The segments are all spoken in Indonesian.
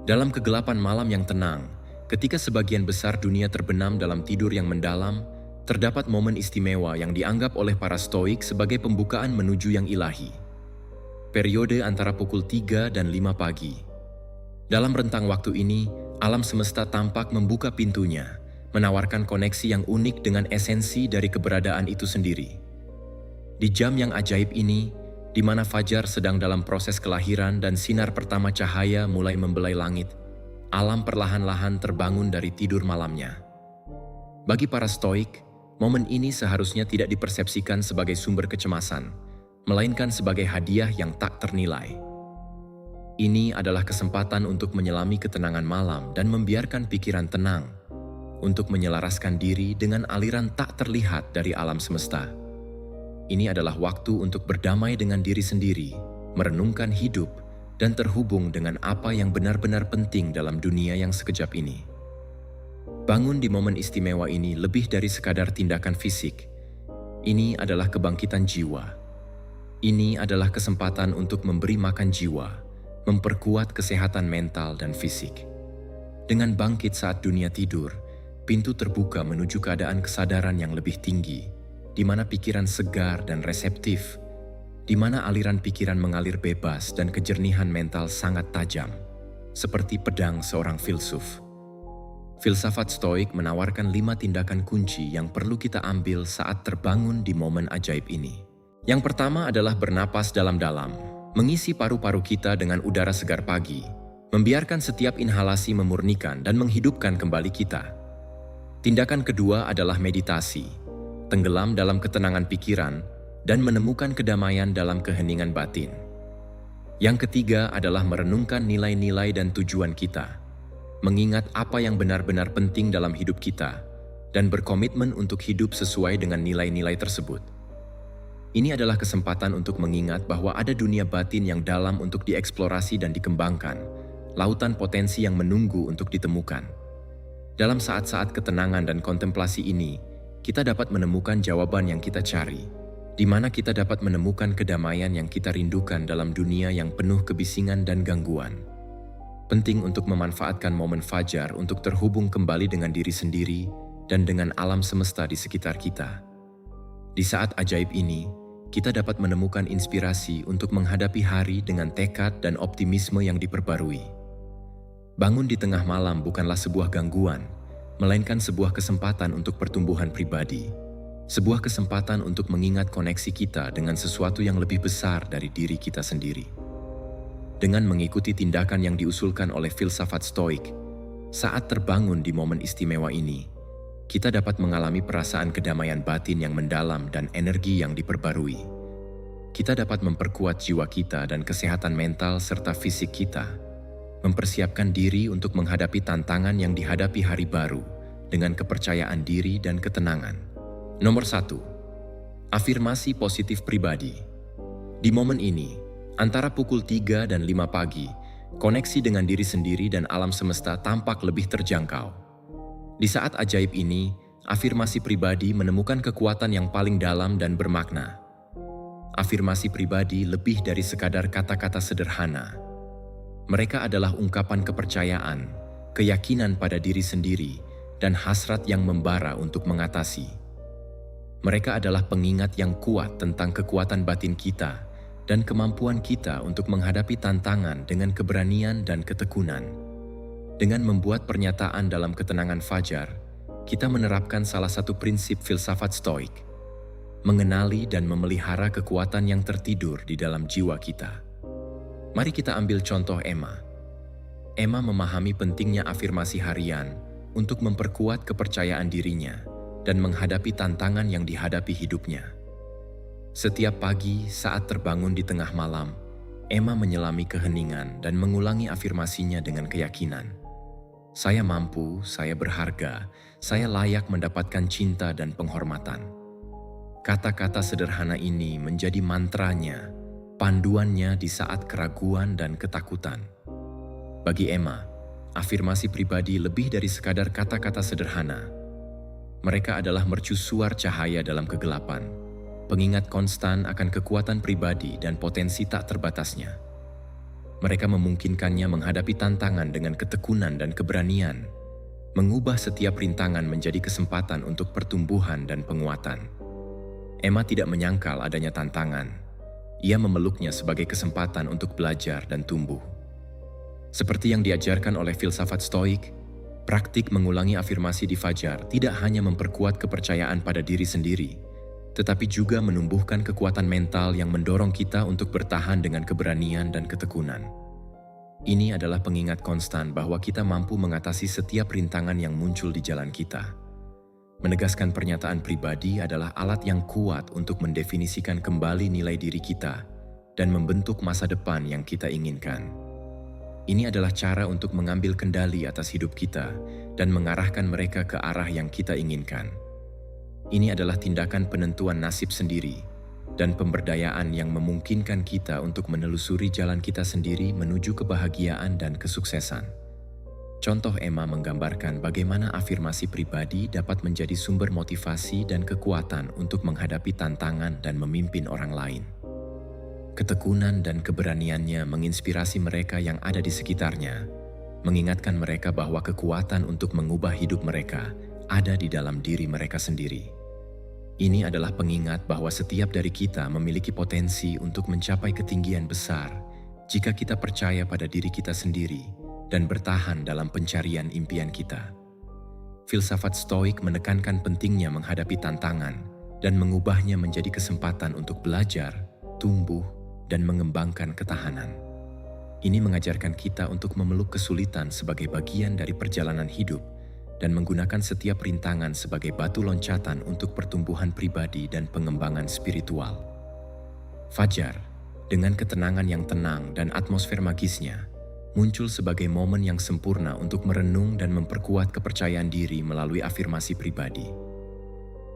Dalam kegelapan malam yang tenang, ketika sebagian besar dunia terbenam dalam tidur yang mendalam, terdapat momen istimewa yang dianggap oleh para Stoik sebagai pembukaan menuju yang ilahi. Periode antara pukul 3 dan 5 pagi. Dalam rentang waktu ini, alam semesta tampak membuka pintunya, menawarkan koneksi yang unik dengan esensi dari keberadaan itu sendiri. Di jam yang ajaib ini, di mana fajar sedang dalam proses kelahiran dan sinar pertama cahaya mulai membelai langit, alam perlahan-lahan terbangun dari tidur malamnya. Bagi para Stoik, momen ini seharusnya tidak dipersepsikan sebagai sumber kecemasan, melainkan sebagai hadiah yang tak ternilai. Ini adalah kesempatan untuk menyelami ketenangan malam dan membiarkan pikiran tenang, untuk menyelaraskan diri dengan aliran tak terlihat dari alam semesta. Ini adalah waktu untuk berdamai dengan diri sendiri, merenungkan hidup, dan terhubung dengan apa yang benar-benar penting dalam dunia yang sekejap ini. Bangun di momen istimewa ini lebih dari sekadar tindakan fisik. Ini adalah kebangkitan jiwa. Ini adalah kesempatan untuk memberi makan jiwa, memperkuat kesehatan mental dan fisik. Dengan bangkit saat dunia tidur, pintu terbuka menuju keadaan kesadaran yang lebih tinggi, di mana pikiran segar dan reseptif, di mana aliran pikiran mengalir bebas dan kejernihan mental sangat tajam, seperti pedang seorang filsuf. Filsafat Stoik menawarkan 5 tindakan kunci yang perlu kita ambil saat terbangun di momen ajaib ini. Yang pertama adalah bernapas dalam-dalam, mengisi paru-paru kita dengan udara segar pagi, membiarkan setiap inhalasi memurnikan dan menghidupkan kembali kita. Tindakan kedua adalah meditasi, tenggelam dalam ketenangan pikiran, dan menemukan kedamaian dalam keheningan batin. Yang ketiga adalah merenungkan nilai-nilai dan tujuan kita, mengingat apa yang benar-benar penting dalam hidup kita, dan berkomitmen untuk hidup sesuai dengan nilai-nilai tersebut. Ini adalah kesempatan untuk mengingat bahwa ada dunia batin yang dalam untuk dieksplorasi dan dikembangkan, lautan potensi yang menunggu untuk ditemukan. Dalam saat-saat ketenangan dan kontemplasi ini, kita dapat menemukan jawaban yang kita cari, di mana kita dapat menemukan kedamaian yang kita rindukan dalam dunia yang penuh kebisingan dan gangguan. Penting untuk memanfaatkan momen fajar untuk terhubung kembali dengan diri sendiri dan dengan alam semesta di sekitar kita. Di saat ajaib ini, kita dapat menemukan inspirasi untuk menghadapi hari dengan tekad dan optimisme yang diperbarui. Bangun di tengah malam bukanlah sebuah gangguan, melainkan sebuah kesempatan untuk pertumbuhan pribadi, sebuah kesempatan untuk mengingat koneksi kita dengan sesuatu yang lebih besar dari diri kita sendiri. Dengan mengikuti tindakan yang diusulkan oleh filsafat Stoik, saat terbangun di momen istimewa ini, kita dapat mengalami perasaan kedamaian batin yang mendalam dan energi yang diperbarui. Kita dapat memperkuat jiwa kita dan kesehatan mental serta fisik kita, mempersiapkan diri untuk menghadapi tantangan yang dihadapi hari baru dengan kepercayaan diri dan ketenangan. Nomor 1. Afirmasi positif pribadi. Di momen ini, antara pukul 3 dan 5 pagi, koneksi dengan diri sendiri dan alam semesta tampak lebih terjangkau. Di saat ajaib ini, afirmasi pribadi menemukan kekuatan yang paling dalam dan bermakna. Afirmasi pribadi lebih dari sekadar kata-kata sederhana. Mereka adalah ungkapan kepercayaan, keyakinan pada diri sendiri, dan hasrat yang membara untuk mengatasi. Mereka adalah pengingat yang kuat tentang kekuatan batin kita dan kemampuan kita untuk menghadapi tantangan dengan keberanian dan ketekunan. Dengan membuat pernyataan dalam ketenangan fajar, kita menerapkan salah satu prinsip filsafat Stoik, mengenali dan memelihara kekuatan yang tertidur di dalam jiwa kita. Mari kita ambil contoh Emma. Emma memahami pentingnya afirmasi harian untuk memperkuat kepercayaan dirinya dan menghadapi tantangan yang dihadapi hidupnya. Setiap pagi saat terbangun di tengah malam, Emma menyelami keheningan dan mengulangi afirmasinya dengan keyakinan. Saya mampu, saya berharga, saya layak mendapatkan cinta dan penghormatan. Kata-kata sederhana ini menjadi mantranya, panduannya di saat keraguan dan ketakutan. Bagi Emma, afirmasi pribadi lebih dari sekadar kata-kata sederhana. Mereka adalah mercusuar cahaya dalam kegelapan, pengingat konstan akan kekuatan pribadi dan potensi tak terbatasnya. Mereka memungkinkannya menghadapi tantangan dengan ketekunan dan keberanian, mengubah setiap rintangan menjadi kesempatan untuk pertumbuhan dan penguatan. Emma tidak menyangkal adanya tantangan. Ia memeluknya sebagai kesempatan untuk belajar dan tumbuh. Seperti yang diajarkan oleh filsafat Stoik, praktik mengulangi afirmasi di fajar tidak hanya memperkuat kepercayaan pada diri sendiri, tetapi juga menumbuhkan kekuatan mental yang mendorong kita untuk bertahan dengan keberanian dan ketekunan. Ini adalah pengingat konstan bahwa kita mampu mengatasi setiap rintangan yang muncul di jalan kita. Menegaskan pernyataan pribadi adalah alat yang kuat untuk mendefinisikan kembali nilai diri kita dan membentuk masa depan yang kita inginkan. Ini adalah cara untuk mengambil kendali atas hidup kita dan mengarahkan mereka ke arah yang kita inginkan. Ini adalah tindakan penentuan nasib sendiri dan pemberdayaan yang memungkinkan kita untuk menelusuri jalan kita sendiri menuju kebahagiaan dan kesuksesan. Contoh Emma menggambarkan bagaimana afirmasi pribadi dapat menjadi sumber motivasi dan kekuatan untuk menghadapi tantangan dan memimpin orang lain. Ketekunan dan keberaniannya menginspirasi mereka yang ada di sekitarnya, mengingatkan mereka bahwa kekuatan untuk mengubah hidup mereka ada di dalam diri mereka sendiri. Ini adalah pengingat bahwa setiap dari kita memiliki potensi untuk mencapai ketinggian besar jika kita percaya pada diri kita sendiri dan bertahan dalam pencarian impian kita. Filsafat Stoik menekankan pentingnya menghadapi tantangan dan mengubahnya menjadi kesempatan untuk belajar, tumbuh, dan mengembangkan ketahanan. Ini mengajarkan kita untuk memeluk kesulitan sebagai bagian dari perjalanan hidup dan menggunakan setiap rintangan sebagai batu loncatan untuk pertumbuhan pribadi dan pengembangan spiritual. Fajar, dengan ketenangan yang tenang dan atmosfer magisnya, muncul sebagai momen yang sempurna untuk merenung dan memperkuat kepercayaan diri melalui afirmasi pribadi.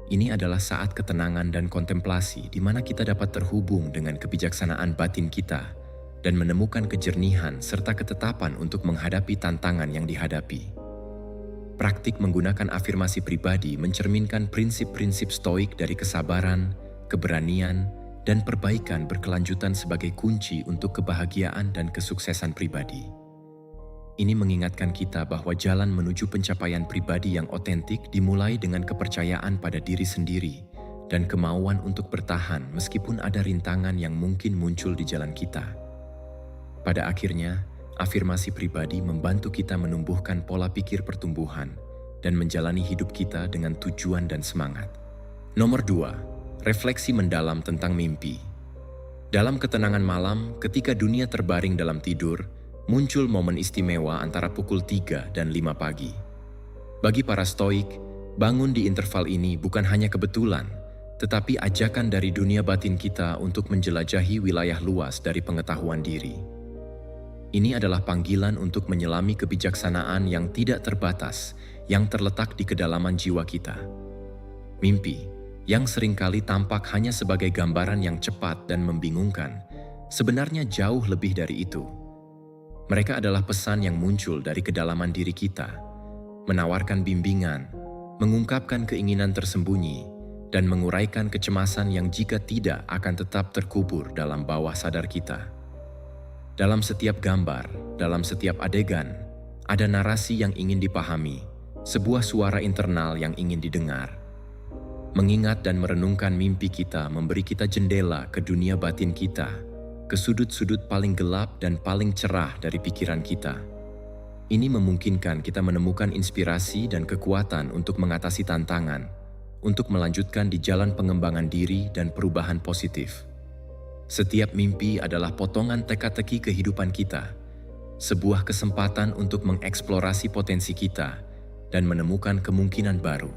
Ini adalah saat ketenangan dan kontemplasi di mana kita dapat terhubung dengan kebijaksanaan batin kita dan menemukan kejernihan serta ketetapan untuk menghadapi tantangan yang dihadapi. Praktik menggunakan afirmasi pribadi mencerminkan prinsip-prinsip Stoik dari kesabaran, keberanian, dan perbaikan berkelanjutan sebagai kunci untuk kebahagiaan dan kesuksesan pribadi. Ini mengingatkan kita bahwa jalan menuju pencapaian pribadi yang otentik dimulai dengan kepercayaan pada diri sendiri dan kemauan untuk bertahan meskipun ada rintangan yang mungkin muncul di jalan kita. Pada akhirnya, afirmasi pribadi membantu kita menumbuhkan pola pikir pertumbuhan dan menjalani hidup kita dengan tujuan dan semangat. Nomor 2, refleksi mendalam tentang mimpi. Dalam ketenangan malam, ketika dunia terbaring dalam tidur, muncul momen istimewa antara pukul 3 dan 5 pagi. Bagi para Stoik, bangun di interval ini bukan hanya kebetulan, tetapi ajakan dari dunia batin kita untuk menjelajahi wilayah luas dari pengetahuan diri. Ini adalah panggilan untuk menyelami kebijaksanaan yang tidak terbatas, yang terletak di kedalaman jiwa kita. Mimpi, yang seringkali tampak hanya sebagai gambaran yang cepat dan membingungkan, sebenarnya jauh lebih dari itu. Mereka adalah pesan yang muncul dari kedalaman diri kita, menawarkan bimbingan, mengungkapkan keinginan tersembunyi, dan menguraikan kecemasan yang jika tidak akan tetap terkubur dalam bawah sadar kita. Dalam setiap gambar, dalam setiap adegan, ada narasi yang ingin dipahami, sebuah suara internal yang ingin didengar. Mengingat dan merenungkan mimpi kita memberi kita jendela ke dunia batin kita, ke sudut-sudut paling gelap dan paling cerah dari pikiran kita. Ini memungkinkan kita menemukan inspirasi dan kekuatan untuk mengatasi tantangan, untuk melanjutkan di jalan pengembangan diri dan perubahan positif. Setiap mimpi adalah potongan teka-teki kehidupan kita, sebuah kesempatan untuk mengeksplorasi potensi kita dan menemukan kemungkinan baru.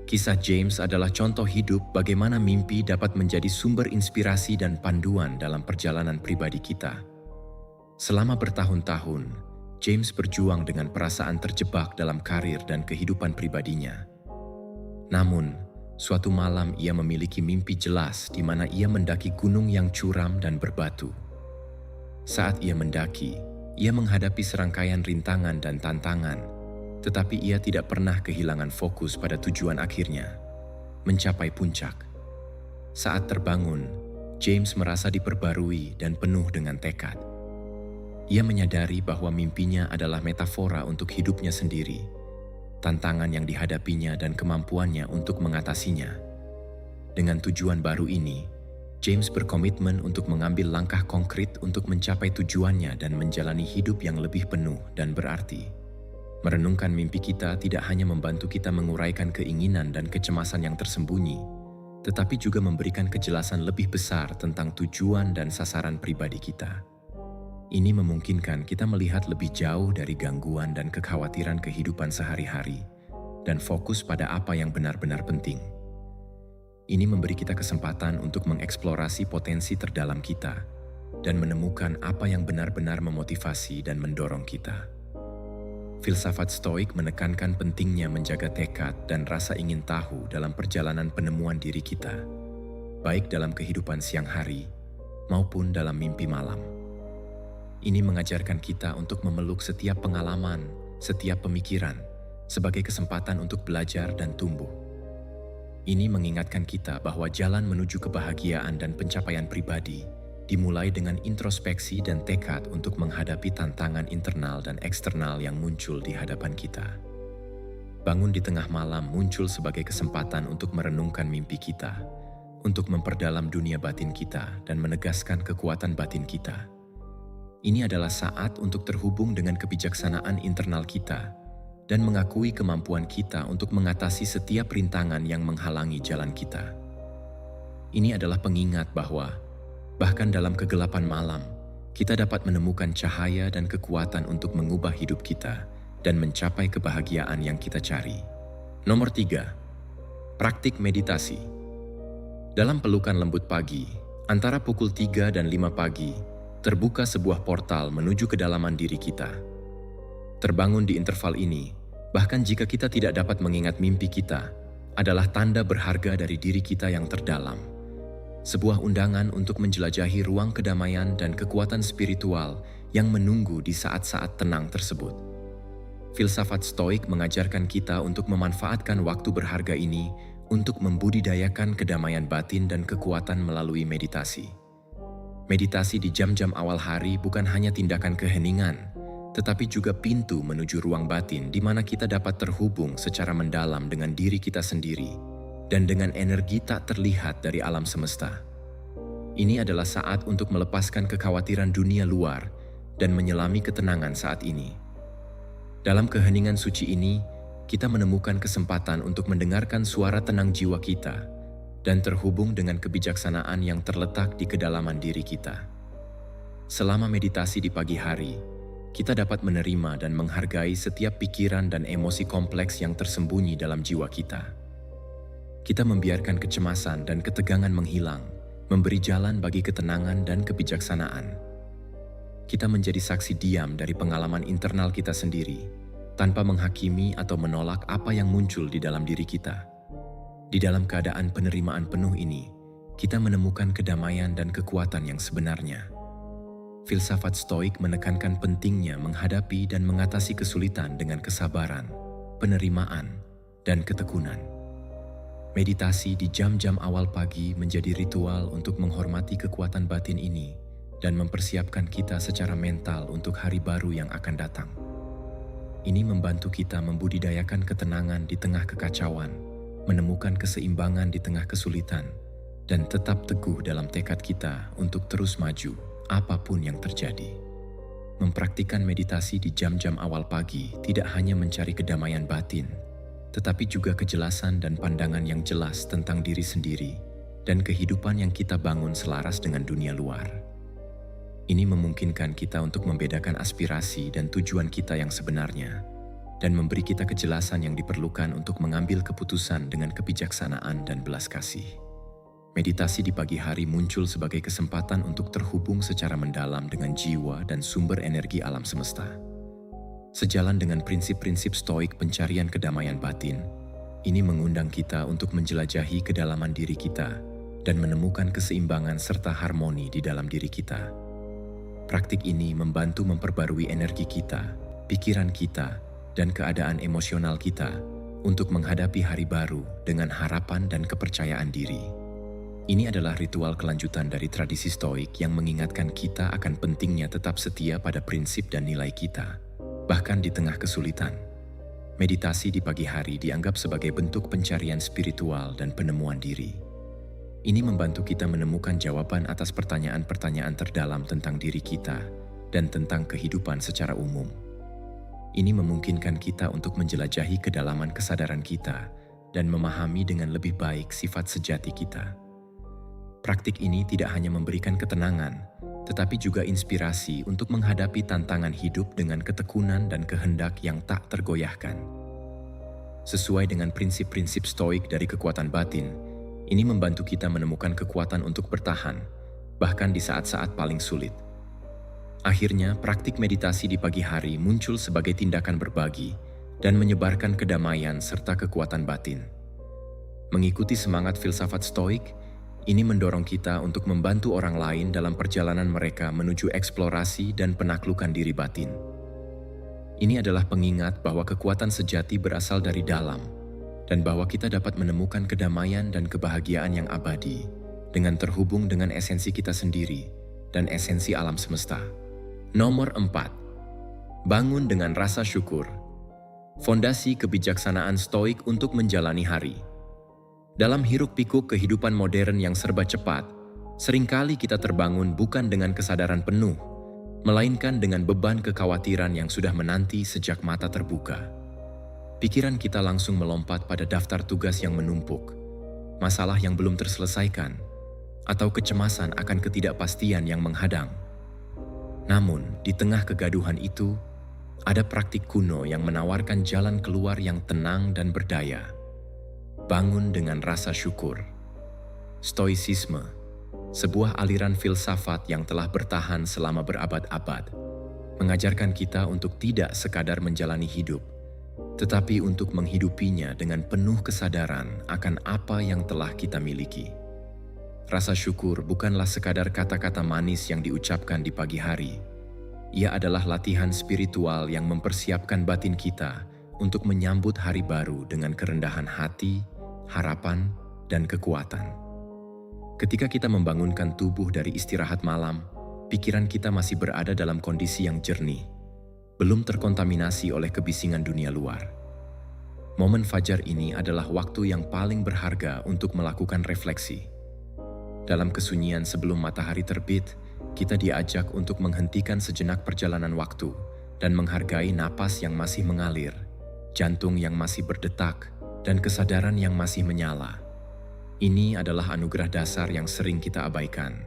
Kisah James adalah contoh hidup bagaimana mimpi dapat menjadi sumber inspirasi dan panduan dalam perjalanan pribadi kita. Selama bertahun-tahun, James berjuang dengan perasaan terjebak dalam karir dan kehidupan pribadinya. Namun, suatu malam ia memiliki mimpi jelas di mana ia mendaki gunung yang curam dan berbatu. Saat ia mendaki, ia menghadapi serangkaian rintangan dan tantangan, tetapi ia tidak pernah kehilangan fokus pada tujuan akhirnya, mencapai puncak. Saat terbangun, James merasa diperbarui dan penuh dengan tekad. Ia menyadari bahwa mimpinya adalah metafora untuk hidupnya sendiri, tantangan yang dihadapinya dan kemampuannya untuk mengatasinya. Dengan tujuan baru ini, James berkomitmen untuk mengambil langkah konkret untuk mencapai tujuannya dan menjalani hidup yang lebih penuh dan berarti. Merenungkan mimpi kita tidak hanya membantu kita menguraikan keinginan dan kecemasan yang tersembunyi, tetapi juga memberikan kejelasan lebih besar tentang tujuan dan sasaran pribadi kita. Ini memungkinkan kita melihat lebih jauh dari gangguan dan kekhawatiran kehidupan sehari-hari dan fokus pada apa yang benar-benar penting. Ini memberi kita kesempatan untuk mengeksplorasi potensi terdalam kita dan menemukan apa yang benar-benar memotivasi dan mendorong kita. Filsafat Stoik menekankan pentingnya menjaga tekad dan rasa ingin tahu dalam perjalanan penemuan diri kita, baik dalam kehidupan siang hari maupun dalam mimpi malam. Ini mengajarkan kita untuk memeluk setiap pengalaman, setiap pemikiran, sebagai kesempatan untuk belajar dan tumbuh. Ini mengingatkan kita bahwa jalan menuju kebahagiaan dan pencapaian pribadi dimulai dengan introspeksi dan tekad untuk menghadapi tantangan internal dan eksternal yang muncul di hadapan kita. Bangun di tengah malam muncul sebagai kesempatan untuk merenungkan mimpi kita, untuk memperdalam dunia batin kita dan menegaskan kekuatan batin kita. Ini adalah saat untuk terhubung dengan kebijaksanaan internal kita dan mengakui kemampuan kita untuk mengatasi setiap rintangan yang menghalangi jalan kita. Ini adalah pengingat bahwa, bahkan dalam kegelapan malam, kita dapat menemukan cahaya dan kekuatan untuk mengubah hidup kita dan mencapai kebahagiaan yang kita cari. Nomor 3. Praktik meditasi. Dalam pelukan lembut pagi, antara pukul 3 dan 5 pagi, terbuka sebuah portal menuju kedalaman diri kita. Terbangun di interval ini, bahkan jika kita tidak dapat mengingat mimpi kita, adalah tanda berharga dari diri kita yang terdalam. Sebuah undangan untuk menjelajahi ruang kedamaian dan kekuatan spiritual yang menunggu di saat-saat tenang tersebut. Filsafat Stoik mengajarkan kita untuk memanfaatkan waktu berharga ini untuk membudidayakan kedamaian batin dan kekuatan melalui meditasi. Meditasi di jam-jam awal hari bukan hanya tindakan keheningan, tetapi juga pintu menuju ruang batin di mana kita dapat terhubung secara mendalam dengan diri kita sendiri dan dengan energi tak terlihat dari alam semesta. Ini adalah saat untuk melepaskan kekhawatiran dunia luar dan menyelami ketenangan saat ini. Dalam keheningan suci ini, kita menemukan kesempatan untuk mendengarkan suara tenang jiwa kita dan terhubung dengan kebijaksanaan yang terletak di kedalaman diri kita. Selama meditasi di pagi hari, kita dapat menerima dan menghargai setiap pikiran dan emosi kompleks yang tersembunyi dalam jiwa kita. Kita membiarkan kecemasan dan ketegangan menghilang, memberi jalan bagi ketenangan dan kebijaksanaan. Kita menjadi saksi diam dari pengalaman internal kita sendiri, tanpa menghakimi atau menolak apa yang muncul di dalam diri kita. Di dalam keadaan penerimaan penuh ini, kita menemukan kedamaian dan kekuatan yang sebenarnya. Filsafat Stoik menekankan pentingnya menghadapi dan mengatasi kesulitan dengan kesabaran, penerimaan, dan ketekunan. Meditasi di jam-jam awal pagi menjadi ritual untuk menghormati kekuatan batin ini dan mempersiapkan kita secara mental untuk hari baru yang akan datang. Ini membantu kita membudidayakan ketenangan di tengah kekacauan, menemukan keseimbangan di tengah kesulitan, dan tetap teguh dalam tekad kita untuk terus maju, apapun yang terjadi. Mempraktikkan meditasi di jam-jam awal pagi tidak hanya mencari kedamaian batin, tetapi juga kejelasan dan pandangan yang jelas tentang diri sendiri dan kehidupan yang kita bangun selaras dengan dunia luar. Ini memungkinkan kita untuk membedakan aspirasi dan tujuan kita yang sebenarnya, dan memberi kita kejelasan yang diperlukan untuk mengambil keputusan dengan kebijaksanaan dan belas kasih. Meditasi di pagi hari muncul sebagai kesempatan untuk terhubung secara mendalam dengan jiwa dan sumber energi alam semesta. Sejalan dengan prinsip-prinsip Stoik pencarian kedamaian batin, ini mengundang kita untuk menjelajahi kedalaman diri kita dan menemukan keseimbangan serta harmoni di dalam diri kita. Praktik ini membantu memperbarui energi kita, pikiran kita, dan keadaan emosional kita untuk menghadapi hari baru dengan harapan dan kepercayaan diri. Ini adalah ritual kelanjutan dari tradisi Stoik yang mengingatkan kita akan pentingnya tetap setia pada prinsip dan nilai kita, bahkan di tengah kesulitan. Meditasi di pagi hari dianggap sebagai bentuk pencarian spiritual dan penemuan diri. Ini membantu kita menemukan jawaban atas pertanyaan-pertanyaan terdalam tentang diri kita dan tentang kehidupan secara umum. Ini memungkinkan kita untuk menjelajahi kedalaman kesadaran kita dan memahami dengan lebih baik sifat sejati kita. Praktik ini tidak hanya memberikan ketenangan, tetapi juga inspirasi untuk menghadapi tantangan hidup dengan ketekunan dan kehendak yang tak tergoyahkan. Sesuai dengan prinsip-prinsip Stoik dari kekuatan batin, ini membantu kita menemukan kekuatan untuk bertahan, bahkan di saat-saat paling sulit. Akhirnya, praktik meditasi di pagi hari muncul sebagai tindakan berbagi dan menyebarkan kedamaian serta kekuatan batin. Mengikuti semangat filsafat Stoik, ini mendorong kita untuk membantu orang lain dalam perjalanan mereka menuju eksplorasi dan penaklukan diri batin. Ini adalah pengingat bahwa kekuatan sejati berasal dari dalam, dan bahwa kita dapat menemukan kedamaian dan kebahagiaan yang abadi dengan terhubung dengan esensi kita sendiri dan esensi alam semesta. Nomor 4. Bangun dengan rasa syukur. Fondasi kebijaksanaan Stoik untuk menjalani hari. Dalam hiruk-pikuk kehidupan modern yang serba cepat, seringkali kita terbangun bukan dengan kesadaran penuh, melainkan dengan beban kekhawatiran yang sudah menanti sejak mata terbuka. Pikiran kita langsung melompat pada daftar tugas yang menumpuk, masalah yang belum terselesaikan, atau kecemasan akan ketidakpastian yang menghadang. Namun, di tengah kegaduhan itu, ada praktik kuno yang menawarkan jalan keluar yang tenang dan berdaya. Bangun dengan rasa syukur. Stoicisme, sebuah aliran filsafat yang telah bertahan selama berabad-abad, mengajarkan kita untuk tidak sekadar menjalani hidup, tetapi untuk menghidupinya dengan penuh kesadaran akan apa yang telah kita miliki. Rasa syukur bukanlah sekadar kata-kata manis yang diucapkan di pagi hari. Ia adalah latihan spiritual yang mempersiapkan batin kita untuk menyambut hari baru dengan kerendahan hati, harapan, dan kekuatan. Ketika kita membangunkan tubuh dari istirahat malam, pikiran kita masih berada dalam kondisi yang jernih, belum terkontaminasi oleh kebisingan dunia luar. Momen fajar ini adalah waktu yang paling berharga untuk melakukan refleksi. Dalam kesunyian sebelum matahari terbit, kita diajak untuk menghentikan sejenak perjalanan waktu dan menghargai napas yang masih mengalir, jantung yang masih berdetak, dan kesadaran yang masih menyala. Ini adalah anugerah dasar yang sering kita abaikan.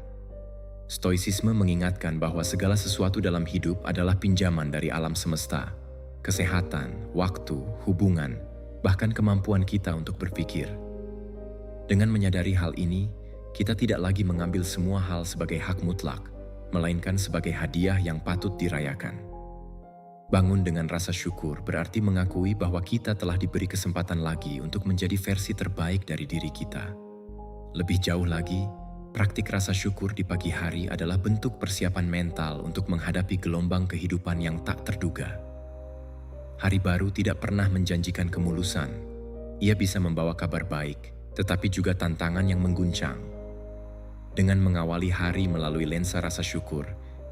Stoicisme mengingatkan bahwa segala sesuatu dalam hidup adalah pinjaman dari alam semesta. Kesehatan, waktu, hubungan, bahkan kemampuan kita untuk berpikir. Dengan menyadari hal ini, kita tidak lagi mengambil semua hal sebagai hak mutlak, melainkan sebagai hadiah yang patut dirayakan. Bangun dengan rasa syukur berarti mengakui bahwa kita telah diberi kesempatan lagi untuk menjadi versi terbaik dari diri kita. Lebih jauh lagi, praktik rasa syukur di pagi hari adalah bentuk persiapan mental untuk menghadapi gelombang kehidupan yang tak terduga. Hari baru tidak pernah menjanjikan kemulusan. Ia bisa membawa kabar baik, tetapi juga tantangan yang mengguncang. Dengan mengawali hari melalui lensa rasa syukur,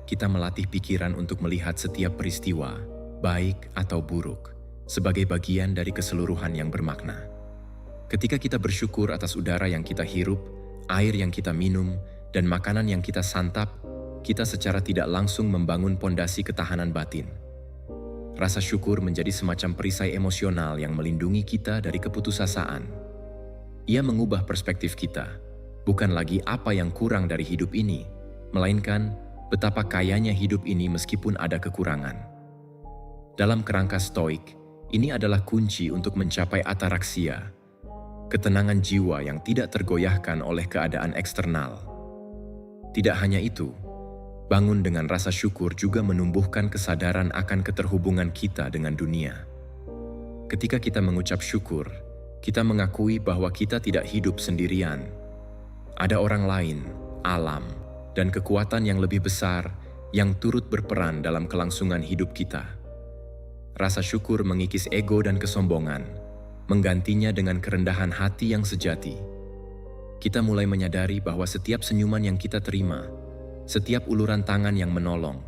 kita melatih pikiran untuk melihat setiap peristiwa, baik atau buruk, sebagai bagian dari keseluruhan yang bermakna. Ketika kita bersyukur atas udara yang kita hirup, air yang kita minum, dan makanan yang kita santap, kita secara tidak langsung membangun pondasi ketahanan batin. Rasa syukur menjadi semacam perisai emosional yang melindungi kita dari keputusasaan. Ia mengubah perspektif kita, bukan lagi apa yang kurang dari hidup ini, melainkan betapa kayanya hidup ini meskipun ada kekurangan. Dalam kerangka Stoik, ini adalah kunci untuk mencapai ataraksia, ketenangan jiwa yang tidak tergoyahkan oleh keadaan eksternal. Tidak hanya itu, bangun dengan rasa syukur juga menumbuhkan kesadaran akan keterhubungan kita dengan dunia. Ketika kita mengucap syukur, kita mengakui bahwa kita tidak hidup sendirian. Ada orang lain, alam, dan kekuatan yang lebih besar yang turut berperan dalam kelangsungan hidup kita. Rasa syukur mengikis ego dan kesombongan, menggantinya dengan kerendahan hati yang sejati. Kita mulai menyadari bahwa setiap senyuman yang kita terima, setiap uluran tangan yang menolong,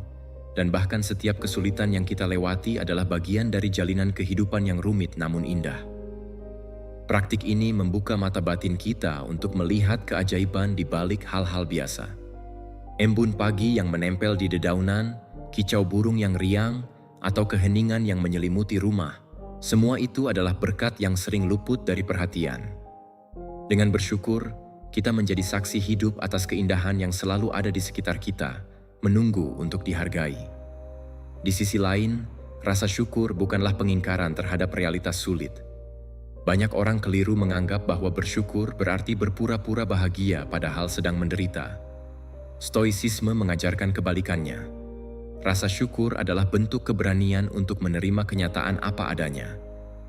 dan bahkan setiap kesulitan yang kita lewati adalah bagian dari jalinan kehidupan yang rumit namun indah. Praktik ini membuka mata batin kita untuk melihat keajaiban di balik hal-hal biasa. Embun pagi yang menempel di dedaunan, kicau burung yang riang, atau keheningan yang menyelimuti rumah, semua itu adalah berkat yang sering luput dari perhatian. Dengan bersyukur, kita menjadi saksi hidup atas keindahan yang selalu ada di sekitar kita, menunggu untuk dihargai. Di sisi lain, rasa syukur bukanlah pengingkaran terhadap realitas sulit. Banyak orang keliru menganggap bahwa bersyukur berarti berpura-pura bahagia padahal sedang menderita. Stoicisme mengajarkan kebalikannya. Rasa syukur adalah bentuk keberanian untuk menerima kenyataan apa adanya,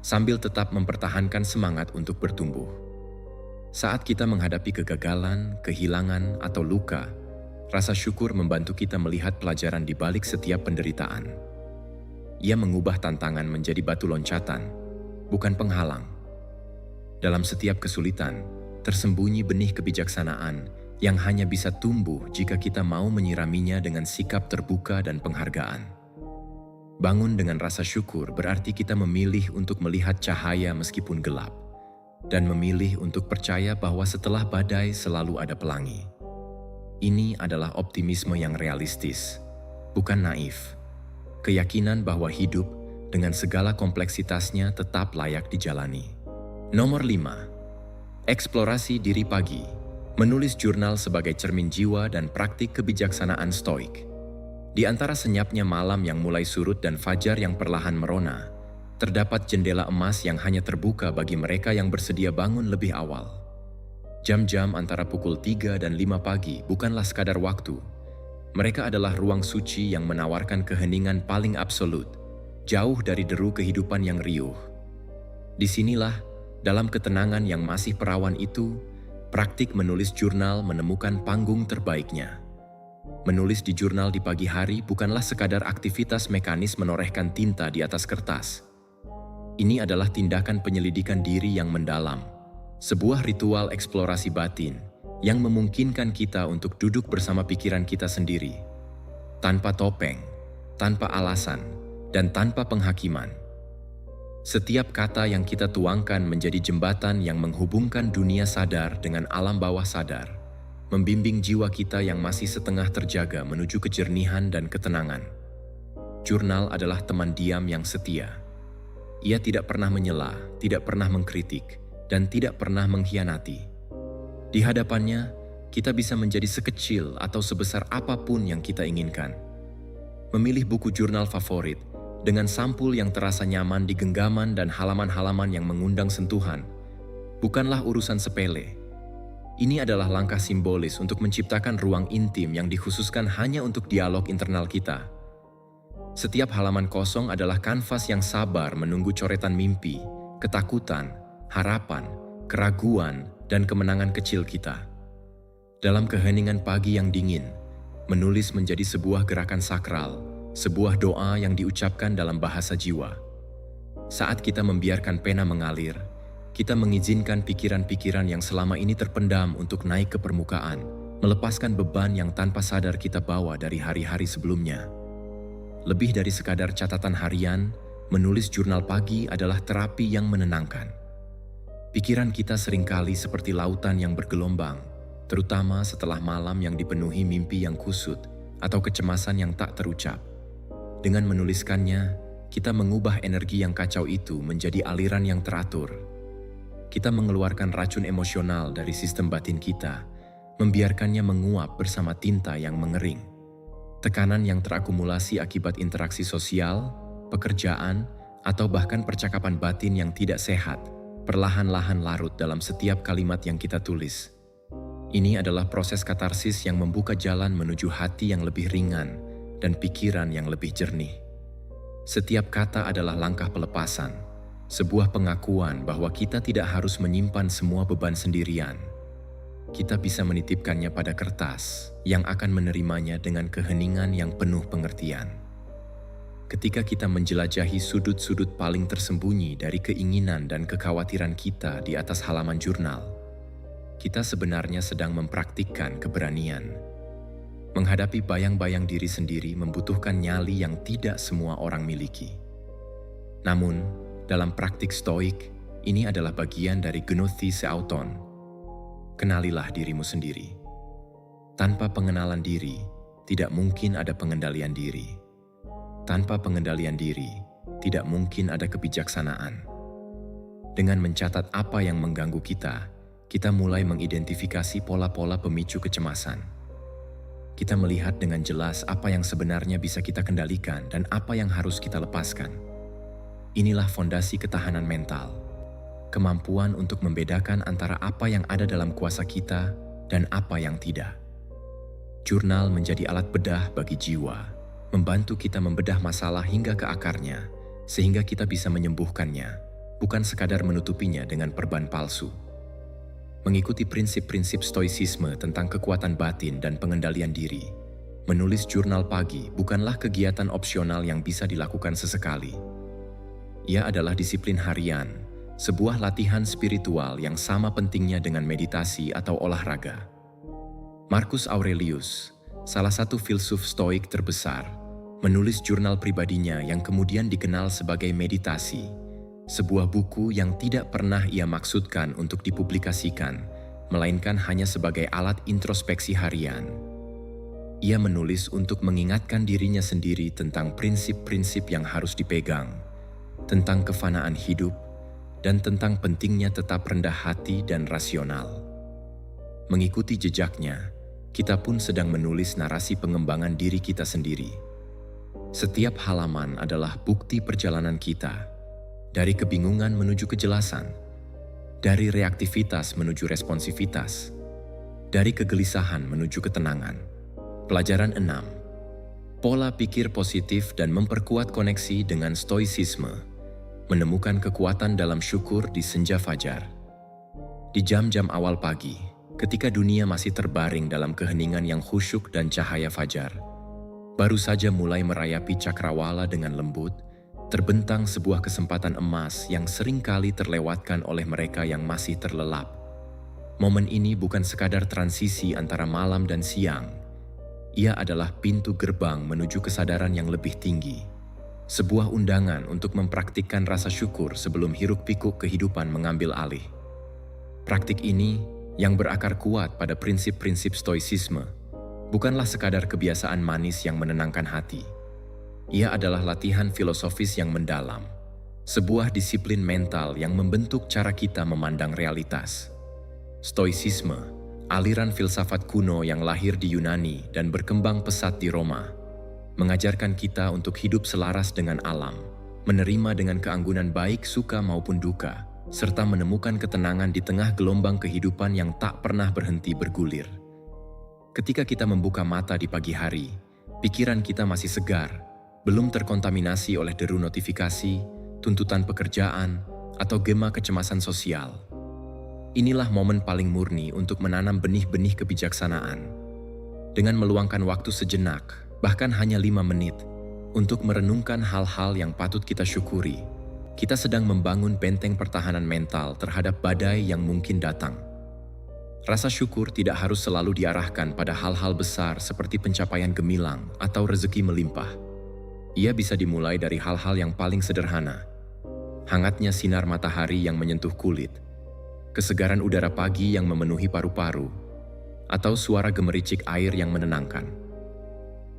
sambil tetap mempertahankan semangat untuk bertumbuh. Saat kita menghadapi kegagalan, kehilangan, atau luka, rasa syukur membantu kita melihat pelajaran di balik setiap penderitaan. Ia mengubah tantangan menjadi batu loncatan, bukan penghalang. Dalam setiap kesulitan, tersembunyi benih kebijaksanaan yang hanya bisa tumbuh jika kita mau menyiraminya dengan sikap terbuka dan penghargaan. Bangun dengan rasa syukur berarti kita memilih untuk melihat cahaya meskipun gelap, dan memilih untuk percaya bahwa setelah badai selalu ada pelangi. Ini adalah optimisme yang realistis, bukan naif. Keyakinan bahwa hidup dengan segala kompleksitasnya tetap layak dijalani. Nomor 5. Eksplorasi diri pagi. Menulis jurnal sebagai cermin jiwa dan praktik kebijaksanaan stoik. Di antara senyapnya malam yang mulai surut dan fajar yang perlahan merona, terdapat jendela emas yang hanya terbuka bagi mereka yang bersedia bangun lebih awal. Jam-jam antara pukul 3 dan 5 pagi bukanlah sekadar waktu. Mereka adalah ruang suci yang menawarkan keheningan paling absolut, jauh dari deru kehidupan yang riuh. Disinilah, dalam ketenangan yang masih perawan itu, praktik menulis jurnal menemukan panggung terbaiknya. Menulis di jurnal di pagi hari bukanlah sekadar aktivitas mekanis menorehkan tinta di atas kertas. Ini adalah tindakan penyelidikan diri yang mendalam, sebuah ritual eksplorasi batin yang memungkinkan kita untuk duduk bersama pikiran kita sendiri, tanpa topeng, tanpa alasan, dan tanpa penghakiman. Setiap kata yang kita tuangkan menjadi jembatan yang menghubungkan dunia sadar dengan alam bawah sadar, membimbing jiwa kita yang masih setengah terjaga menuju kejernihan dan ketenangan. Jurnal adalah teman diam yang setia. Ia tidak pernah menyela, tidak pernah mengkritik, dan tidak pernah mengkhianati. Di hadapannya, kita bisa menjadi sekecil atau sebesar apapun yang kita inginkan. Memilih buku jurnal favorit, dengan sampul yang terasa nyaman di genggaman dan halaman-halaman yang mengundang sentuhan, bukanlah urusan sepele. Ini adalah langkah simbolis untuk menciptakan ruang intim yang dikhususkan hanya untuk dialog internal kita. Setiap halaman kosong adalah kanvas yang sabar menunggu coretan mimpi, ketakutan, harapan, keraguan, dan kemenangan kecil kita. Dalam keheningan pagi yang dingin, menulis menjadi sebuah gerakan sakral, sebuah doa yang diucapkan dalam bahasa jiwa. Saat kita membiarkan pena mengalir, kita mengizinkan pikiran-pikiran yang selama ini terpendam untuk naik ke permukaan, melepaskan beban yang tanpa sadar kita bawa dari hari-hari sebelumnya. Lebih dari sekadar catatan harian, menulis jurnal pagi adalah terapi yang menenangkan. Pikiran kita seringkali seperti lautan yang bergelombang, terutama setelah malam yang dipenuhi mimpi yang kusut atau kecemasan yang tak terucap. Dengan menuliskannya, kita mengubah energi yang kacau itu menjadi aliran yang teratur. Kita mengeluarkan racun emosional dari sistem batin kita, membiarkannya menguap bersama tinta yang mengering. Tekanan yang terakumulasi akibat interaksi sosial, pekerjaan, atau bahkan percakapan batin yang tidak sehat, perlahan-lahan larut dalam setiap kalimat yang kita tulis. Ini adalah proses katarsis yang membuka jalan menuju hati yang lebih ringan dan pikiran yang lebih jernih. Setiap kata adalah langkah pelepasan, sebuah pengakuan bahwa kita tidak harus menyimpan semua beban sendirian. Kita bisa menitipkannya pada kertas yang akan menerimanya dengan keheningan yang penuh pengertian. Ketika kita menjelajahi sudut-sudut paling tersembunyi dari keinginan dan kekhawatiran kita di atas halaman jurnal, kita sebenarnya sedang mempraktikkan keberanian. Menghadapi bayang-bayang diri sendiri membutuhkan nyali yang tidak semua orang miliki. Namun, dalam praktik stoik, ini adalah bagian dari gnosis auton. Kenalilah dirimu sendiri. Tanpa pengenalan diri, tidak mungkin ada pengendalian diri. Tanpa pengendalian diri, tidak mungkin ada kebijaksanaan. Dengan mencatat apa yang mengganggu kita mulai mengidentifikasi pola-pola pemicu kecemasan. Kita melihat dengan jelas apa yang sebenarnya bisa kita kendalikan dan apa yang harus kita lepaskan. Inilah fondasi ketahanan mental. Kemampuan untuk membedakan antara apa yang ada dalam kuasa kita dan apa yang tidak. Jurnal menjadi alat bedah bagi jiwa, membantu kita membedah masalah hingga ke akarnya, sehingga kita bisa menyembuhkannya, bukan sekadar menutupinya dengan perban palsu. Mengikuti prinsip-prinsip stoicisme tentang kekuatan batin dan pengendalian diri, menulis jurnal pagi bukanlah kegiatan opsional yang bisa dilakukan sesekali. Ia adalah disiplin harian, sebuah latihan spiritual yang sama pentingnya dengan meditasi atau olahraga. Marcus Aurelius, salah satu filsuf stoik terbesar, menulis jurnal pribadinya yang kemudian dikenal sebagai Meditasi, sebuah buku yang tidak pernah ia maksudkan untuk dipublikasikan, melainkan hanya sebagai alat introspeksi harian. Ia menulis untuk mengingatkan dirinya sendiri tentang prinsip-prinsip yang harus dipegang, tentang kefanaan hidup, dan tentang pentingnya tetap rendah hati dan rasional. Mengikuti jejaknya, kita pun sedang menulis narasi pengembangan diri kita sendiri. Setiap halaman adalah bukti perjalanan kita, dari kebingungan menuju kejelasan, dari reaktivitas menuju responsivitas, dari kegelisahan menuju ketenangan. Pelajaran 6. Pola pikir positif dan memperkuat koneksi dengan stoicisme. Menemukan kekuatan dalam syukur di senja fajar. Di jam-jam awal pagi, ketika dunia masih terbaring dalam keheningan yang khusyuk dan cahaya fajar, baru saja mulai merayapi cakrawala dengan lembut, terbentang sebuah kesempatan emas yang seringkali terlewatkan oleh mereka yang masih terlelap. Momen ini bukan sekadar transisi antara malam dan siang. Ia adalah pintu gerbang menuju kesadaran yang lebih tinggi. Sebuah undangan untuk mempraktikkan rasa syukur sebelum hiruk-pikuk kehidupan mengambil alih. Praktik ini, yang berakar kuat pada prinsip-prinsip stoicisme, bukanlah sekadar kebiasaan manis yang menenangkan hati. Ia adalah latihan filosofis yang mendalam, sebuah disiplin mental yang membentuk cara kita memandang realitas. Stoicisme, aliran filsafat kuno yang lahir di Yunani dan berkembang pesat di Roma, mengajarkan kita untuk hidup selaras dengan alam, menerima dengan keanggunan baik suka maupun duka, serta menemukan ketenangan di tengah gelombang kehidupan yang tak pernah berhenti bergulir. Ketika kita membuka mata di pagi hari, pikiran kita masih segar, belum terkontaminasi oleh deru notifikasi, tuntutan pekerjaan, atau gema kecemasan sosial. Inilah momen paling murni untuk menanam benih-benih kebijaksanaan. Dengan meluangkan waktu sejenak, bahkan hanya 5 menit, untuk merenungkan hal-hal yang patut kita syukuri, kita sedang membangun benteng pertahanan mental terhadap badai yang mungkin datang. Rasa syukur tidak harus selalu diarahkan pada hal-hal besar seperti pencapaian gemilang atau rezeki melimpah. Ia bisa dimulai dari hal-hal yang paling sederhana. Hangatnya sinar matahari yang menyentuh kulit, kesegaran udara pagi yang memenuhi paru-paru, atau suara gemericik air yang menenangkan.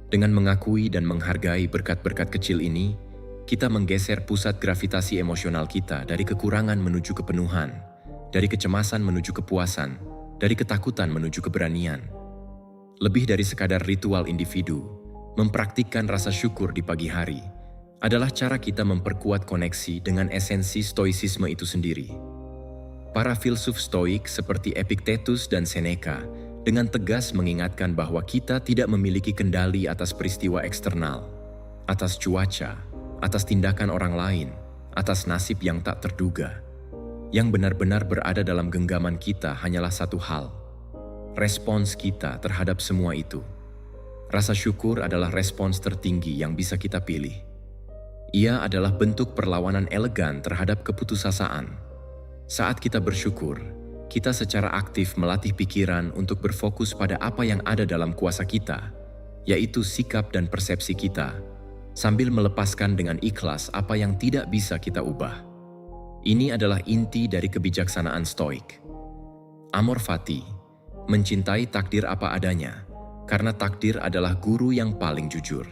Dengan mengakui dan menghargai berkat-berkat kecil ini, kita menggeser pusat gravitasi emosional kita dari kekurangan menuju kepenuhan, dari kecemasan menuju kepuasan, dari ketakutan menuju keberanian. Lebih dari sekadar ritual individu, mempraktikkan rasa syukur di pagi hari adalah cara kita memperkuat koneksi dengan esensi stoicisme itu sendiri. Para filsuf stoik seperti Epictetus dan Seneca dengan tegas mengingatkan bahwa kita tidak memiliki kendali atas peristiwa eksternal, atas cuaca, atas tindakan orang lain, atas nasib yang tak terduga. Yang benar-benar berada dalam genggaman kita hanyalah satu hal: respons kita terhadap semua itu. Rasa syukur adalah respons tertinggi yang bisa kita pilih. Ia adalah bentuk perlawanan elegan terhadap keputusasaan. Saat kita bersyukur, kita secara aktif melatih pikiran untuk berfokus pada apa yang ada dalam kuasa kita, yaitu sikap dan persepsi kita, sambil melepaskan dengan ikhlas apa yang tidak bisa kita ubah. Ini adalah inti dari kebijaksanaan Stoik. Amor fati, mencintai takdir apa adanya, karena takdir adalah guru yang paling jujur.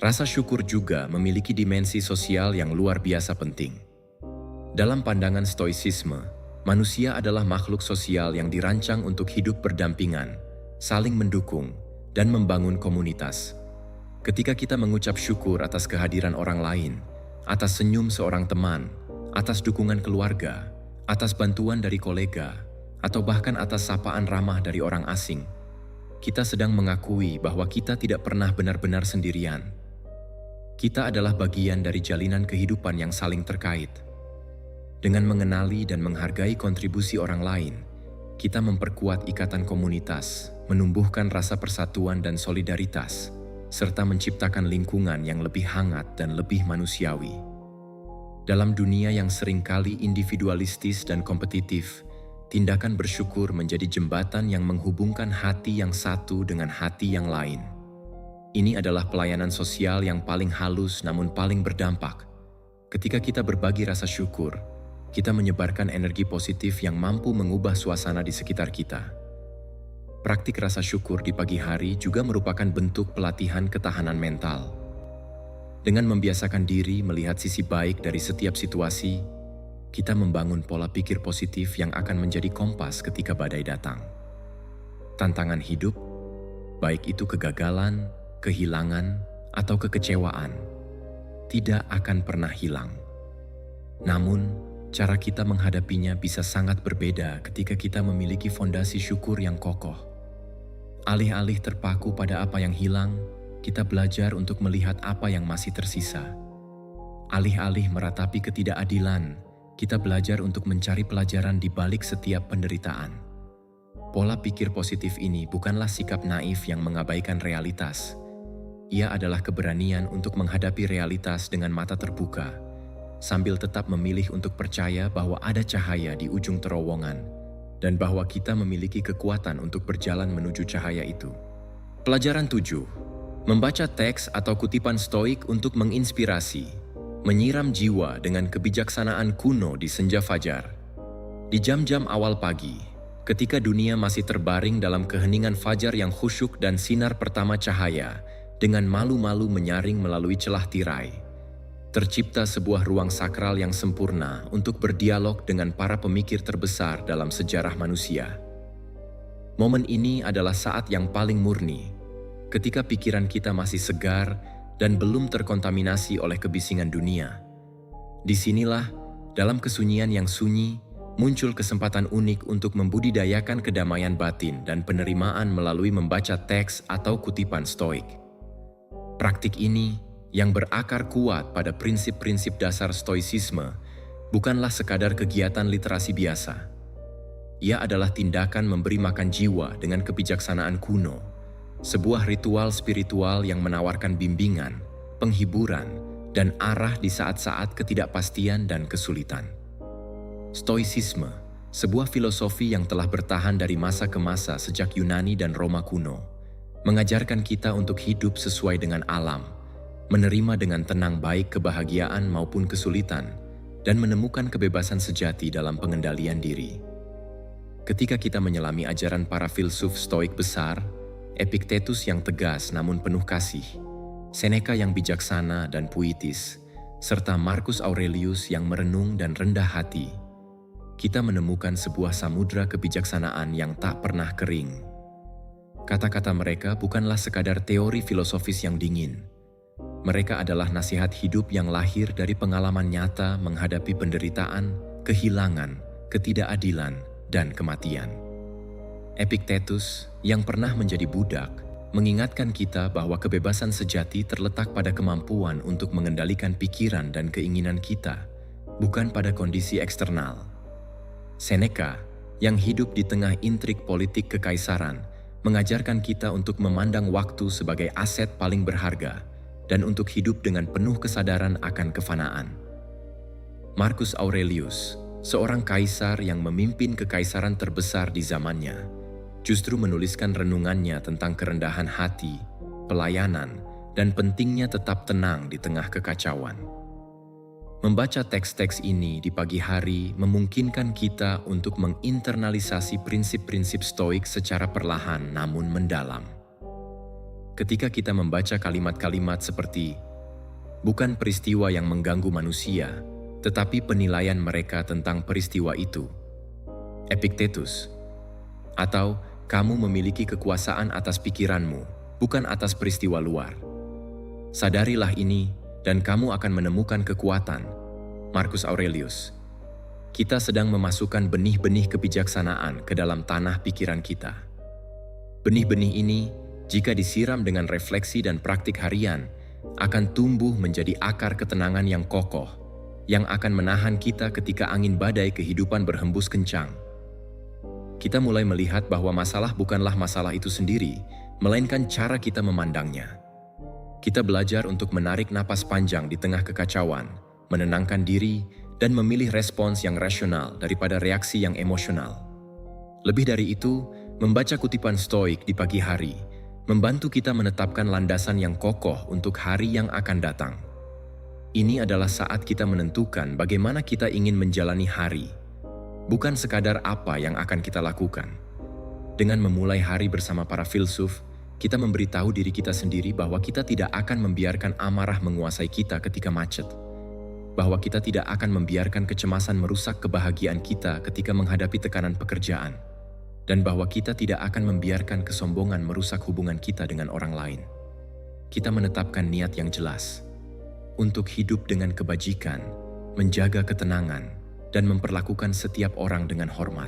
Rasa syukur juga memiliki dimensi sosial yang luar biasa penting. Dalam pandangan Stoicisme, manusia adalah makhluk sosial yang dirancang untuk hidup berdampingan, saling mendukung, dan membangun komunitas. Ketika kita mengucap syukur atas kehadiran orang lain, atas senyum seorang teman, atas dukungan keluarga, atas bantuan dari kolega, atau bahkan atas sapaan ramah dari orang asing, kita sedang mengakui bahwa kita tidak pernah benar-benar sendirian. Kita adalah bagian dari jalinan kehidupan yang saling terkait. Dengan mengenali dan menghargai kontribusi orang lain, kita memperkuat ikatan komunitas, menumbuhkan rasa persatuan dan solidaritas, serta menciptakan lingkungan yang lebih hangat dan lebih manusiawi. Dalam dunia yang seringkali individualistis dan kompetitif, tindakan bersyukur menjadi jembatan yang menghubungkan hati yang satu dengan hati yang lain. Ini adalah pelayanan sosial yang paling halus namun paling berdampak. Ketika kita berbagi rasa syukur, kita menyebarkan energi positif yang mampu mengubah suasana di sekitar kita. Praktik rasa syukur di pagi hari juga merupakan bentuk pelatihan ketahanan mental. Dengan membiasakan diri melihat sisi baik dari setiap situasi, kita membangun pola pikir positif yang akan menjadi kompas ketika badai datang. Tantangan hidup, baik itu kegagalan, kehilangan, atau kekecewaan, tidak akan pernah hilang. Namun, cara kita menghadapinya bisa sangat berbeda ketika kita memiliki fondasi syukur yang kokoh. Alih-alih terpaku pada apa yang hilang, kita belajar untuk melihat apa yang masih tersisa. Alih-alih meratapi ketidakadilan, kita belajar untuk mencari pelajaran di balik setiap penderitaan. Pola pikir positif ini bukanlah sikap naif yang mengabaikan realitas. Ia adalah keberanian untuk menghadapi realitas dengan mata terbuka, sambil tetap memilih untuk percaya bahwa ada cahaya di ujung terowongan dan bahwa kita memiliki kekuatan untuk berjalan menuju cahaya itu. Pelajaran 7. Membaca teks atau kutipan Stoik untuk menginspirasi, menyiram jiwa dengan kebijaksanaan kuno di senja fajar. Di jam-jam awal pagi, ketika dunia masih terbaring dalam keheningan fajar yang khusyuk dan sinar pertama cahaya, dengan malu-malu menyaring melalui celah tirai, tercipta sebuah ruang sakral yang sempurna untuk berdialog dengan para pemikir terbesar dalam sejarah manusia. Momen ini adalah saat yang paling murni, ketika pikiran kita masih segar dan belum terkontaminasi oleh kebisingan dunia. Disinilah, dalam kesunyian yang sunyi, muncul kesempatan unik untuk membudidayakan kedamaian batin dan penerimaan melalui membaca teks atau kutipan Stoik. Praktik ini, yang berakar kuat pada prinsip-prinsip dasar Stoicisme, bukanlah sekadar kegiatan literasi biasa. Ia adalah tindakan memberi makan jiwa dengan kebijaksanaan kuno, sebuah ritual spiritual yang menawarkan bimbingan, penghiburan, dan arah di saat-saat ketidakpastian dan kesulitan. Stoicisme, sebuah filosofi yang telah bertahan dari masa ke masa sejak Yunani dan Roma kuno, mengajarkan kita untuk hidup sesuai dengan alam, menerima dengan tenang baik kebahagiaan maupun kesulitan, dan menemukan kebebasan sejati dalam pengendalian diri. Ketika kita menyelami ajaran para filsuf Stoik besar, Epictetus yang tegas namun penuh kasih, Seneca yang bijaksana dan puitis, serta Marcus Aurelius yang merenung dan rendah hati, kita menemukan sebuah samudra kebijaksanaan yang tak pernah kering. Kata-kata mereka bukanlah sekadar teori filosofis yang dingin. Mereka adalah nasihat hidup yang lahir dari pengalaman nyata menghadapi penderitaan, kehilangan, ketidakadilan, dan kematian. Epictetus, yang pernah menjadi budak, mengingatkan kita bahwa kebebasan sejati terletak pada kemampuan untuk mengendalikan pikiran dan keinginan kita, bukan pada kondisi eksternal. Seneca, yang hidup di tengah intrik politik kekaisaran, mengajarkan kita untuk memandang waktu sebagai aset paling berharga dan untuk hidup dengan penuh kesadaran akan kefanaan. Marcus Aurelius, seorang kaisar yang memimpin kekaisaran terbesar di zamannya, justru menuliskan renungannya tentang kerendahan hati, pelayanan, dan pentingnya tetap tenang di tengah kekacauan. Membaca teks-teks ini di pagi hari memungkinkan kita untuk menginternalisasi prinsip-prinsip Stoik secara perlahan namun mendalam. Ketika kita membaca kalimat-kalimat seperti, "Bukan peristiwa yang mengganggu manusia, tetapi penilaian mereka tentang peristiwa itu," Epictetus, atau "Kamu memiliki kekuasaan atas pikiranmu, bukan atas peristiwa luar. Sadarilah ini, dan kamu akan menemukan kekuatan," Marcus Aurelius. Kita sedang memasukkan benih-benih kebijaksanaan ke dalam tanah pikiran kita. Benih-benih ini, jika disiram dengan refleksi dan praktik harian, akan tumbuh menjadi akar ketenangan yang kokoh, yang akan menahan kita ketika angin badai kehidupan berhembus kencang. Kita mulai melihat bahwa masalah bukanlah masalah itu sendiri, melainkan cara kita memandangnya. Kita belajar untuk menarik napas panjang di tengah kekacauan, menenangkan diri, dan memilih respons yang rasional daripada reaksi yang emosional. Lebih dari itu, membaca kutipan Stoik di pagi hari membantu kita menetapkan landasan yang kokoh untuk hari yang akan datang. Ini adalah saat kita menentukan bagaimana kita ingin menjalani hari, bukan sekadar apa yang akan kita lakukan. Dengan memulai hari bersama para filsuf, kita memberitahu diri kita sendiri bahwa kita tidak akan membiarkan amarah menguasai kita ketika macet, bahwa kita tidak akan membiarkan kecemasan merusak kebahagiaan kita ketika menghadapi tekanan pekerjaan, dan bahwa kita tidak akan membiarkan kesombongan merusak hubungan kita dengan orang lain. Kita menetapkan niat yang jelas untuk hidup dengan kebajikan, menjaga ketenangan, dan memperlakukan setiap orang dengan hormat,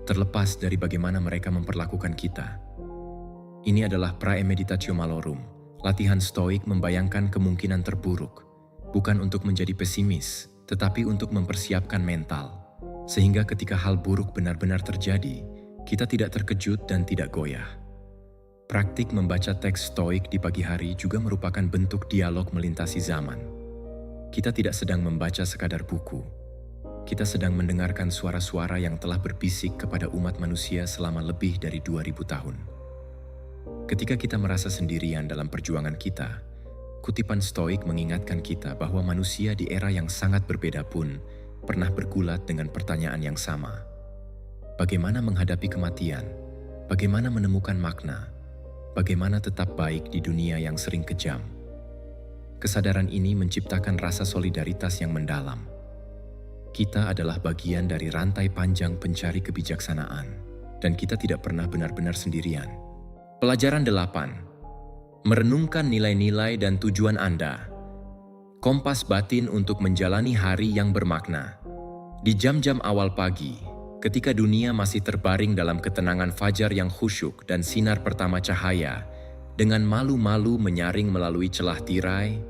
terlepas dari bagaimana mereka memperlakukan kita. Ini adalah praemeditatio malorum, latihan Stoik membayangkan kemungkinan terburuk, bukan untuk menjadi pesimis, tetapi untuk mempersiapkan mental, sehingga ketika hal buruk benar-benar terjadi, kita tidak terkejut dan tidak goyah. Praktik membaca teks Stoik di pagi hari juga merupakan bentuk dialog melintasi zaman. Kita tidak sedang membaca sekadar buku. Kita sedang mendengarkan suara-suara yang telah berbisik kepada umat manusia selama lebih dari 2000 tahun. Ketika kita merasa sendirian dalam perjuangan kita, kutipan Stoik mengingatkan kita bahwa manusia di era yang sangat berbeda pun pernah bergulat dengan pertanyaan yang sama. Bagaimana menghadapi kematian? Bagaimana menemukan makna? Bagaimana tetap baik di dunia yang sering kejam? Kesadaran ini menciptakan rasa solidaritas yang mendalam. Kita adalah bagian dari rantai panjang pencari kebijaksanaan, dan kita tidak pernah benar-benar sendirian. Pelajaran 8. Merenungkan nilai-nilai dan tujuan Anda. Kompas batin untuk menjalani hari yang bermakna. Di jam-jam awal pagi, ketika dunia masih terbaring dalam ketenangan fajar yang khusyuk dan sinar pertama cahaya, dengan malu-malu menyaring melalui celah tirai,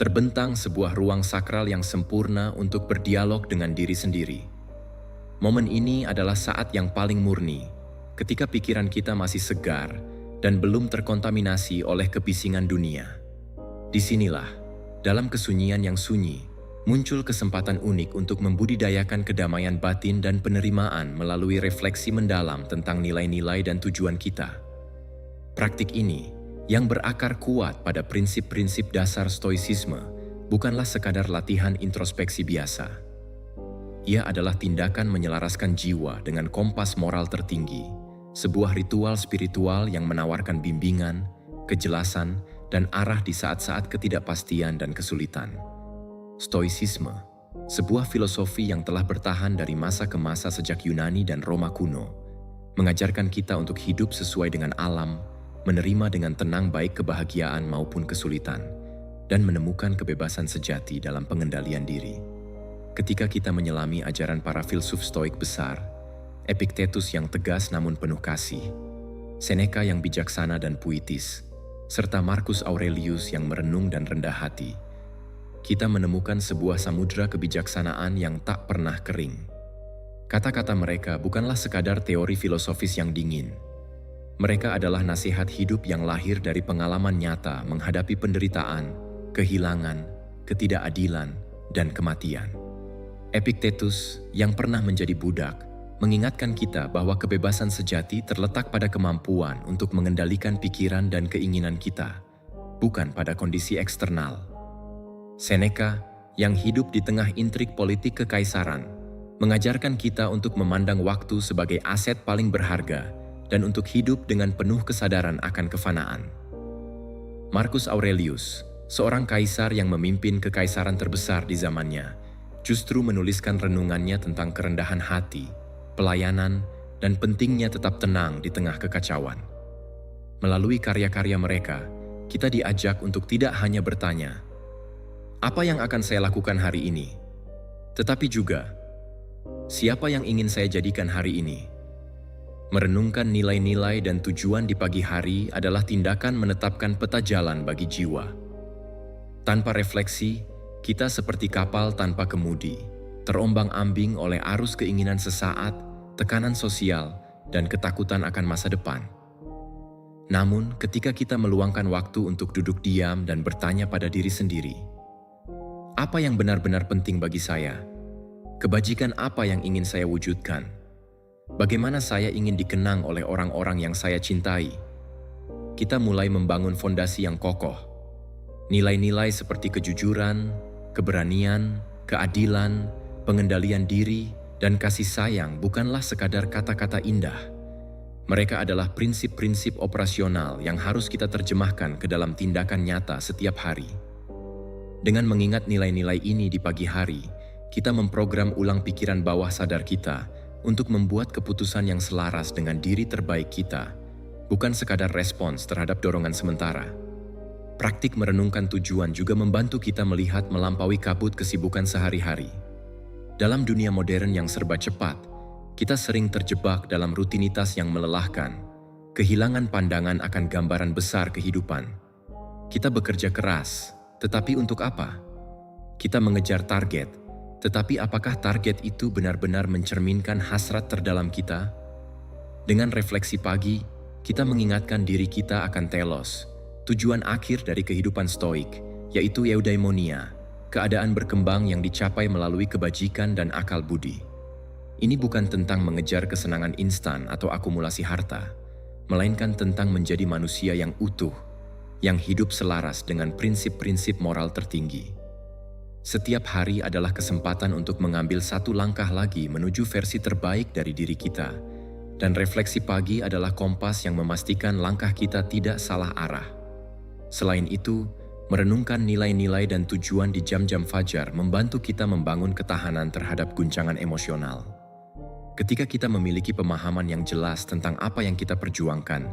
terbentang sebuah ruang sakral yang sempurna untuk berdialog dengan diri sendiri. Momen ini adalah saat yang paling murni, ketika pikiran kita masih segar dan belum terkontaminasi oleh kebisingan dunia. Disinilah, dalam kesunyian yang sunyi, muncul kesempatan unik untuk membudidayakan kedamaian batin dan penerimaan melalui refleksi mendalam tentang nilai-nilai dan tujuan kita. Praktik ini, yang berakar kuat pada prinsip-prinsip dasar Stoicisme, bukanlah sekadar latihan introspeksi biasa. Ia adalah tindakan menyelaraskan jiwa dengan kompas moral tertinggi, sebuah ritual spiritual yang menawarkan bimbingan, kejelasan, dan arah di saat-saat ketidakpastian dan kesulitan. Stoicisme, sebuah filosofi yang telah bertahan dari masa ke masa sejak Yunani dan Roma kuno, mengajarkan kita untuk hidup sesuai dengan alam, menerima dengan tenang baik kebahagiaan maupun kesulitan, dan menemukan kebebasan sejati dalam pengendalian diri. Ketika kita menyelami ajaran para filsuf Stoik besar, Epictetus yang tegas namun penuh kasih, Seneca yang bijaksana dan puitis, serta Marcus Aurelius yang merenung dan rendah hati, kita menemukan sebuah samudra kebijaksanaan yang tak pernah kering. Kata-kata mereka bukanlah sekadar teori filosofis yang dingin. Mereka adalah nasihat hidup yang lahir dari pengalaman nyata menghadapi penderitaan, kehilangan, ketidakadilan, dan kematian. Epictetus yang pernah menjadi budak mengingatkan kita bahwa kebebasan sejati terletak pada kemampuan untuk mengendalikan pikiran dan keinginan kita, bukan pada kondisi eksternal. Seneca yang hidup di tengah intrik politik kekaisaran mengajarkan kita untuk memandang waktu sebagai aset paling berharga dan untuk hidup dengan penuh kesadaran akan kefanaan. Marcus Aurelius, seorang kaisar yang memimpin kekaisaran terbesar di zamannya, justru menuliskan renungannya tentang kerendahan hati, pelayanan, dan pentingnya tetap tenang di tengah kekacauan. Melalui karya-karya mereka, kita diajak untuk tidak hanya bertanya, "Apa yang akan saya lakukan hari ini?" Tetapi juga, "Siapa yang ingin saya jadikan hari ini?" Merenungkan nilai-nilai dan tujuan di pagi hari adalah tindakan menetapkan peta jalan bagi jiwa. Tanpa refleksi, kita seperti kapal tanpa kemudi, terombang-ambing oleh arus keinginan sesaat, tekanan sosial, dan ketakutan akan masa depan. Namun, ketika kita meluangkan waktu untuk duduk diam dan bertanya pada diri sendiri, apa yang benar-benar penting bagi saya? Kebajikan apa yang ingin saya wujudkan? Bagaimana saya ingin dikenang oleh orang-orang yang saya cintai? Kita mulai membangun fondasi yang kokoh. Nilai-nilai seperti kejujuran, keberanian, keadilan, pengendalian diri, dan kasih sayang bukanlah sekadar kata-kata indah. Mereka adalah prinsip-prinsip operasional yang harus kita terjemahkan ke dalam tindakan nyata setiap hari. Dengan mengingat nilai-nilai ini di pagi hari, kita memprogram ulang pikiran bawah sadar kita untuk membuat keputusan yang selaras dengan diri terbaik kita, bukan sekadar respons terhadap dorongan sementara. Praktik merenungkan tujuan juga membantu kita melihat melampaui kabut kesibukan sehari-hari. Dalam dunia modern yang serba cepat, kita sering terjebak dalam rutinitas yang melelahkan, kehilangan pandangan akan gambaran besar kehidupan. Kita bekerja keras, tetapi untuk apa? Kita mengejar target, tetapi apakah target itu benar-benar mencerminkan hasrat terdalam kita? Dengan refleksi pagi, kita mengingatkan diri kita akan telos, tujuan akhir dari kehidupan stoik, yaitu eudaimonia, keadaan berkembang yang dicapai melalui kebajikan dan akal budi. Ini bukan tentang mengejar kesenangan instan atau akumulasi harta, melainkan tentang menjadi manusia yang utuh, yang hidup selaras dengan prinsip-prinsip moral tertinggi. Setiap hari adalah kesempatan untuk mengambil satu langkah lagi menuju versi terbaik dari diri kita, dan refleksi pagi adalah kompas yang memastikan langkah kita tidak salah arah. Selain itu, merenungkan nilai-nilai dan tujuan di jam-jam fajar membantu kita membangun ketahanan terhadap guncangan emosional. Ketika kita memiliki pemahaman yang jelas tentang apa yang kita perjuangkan,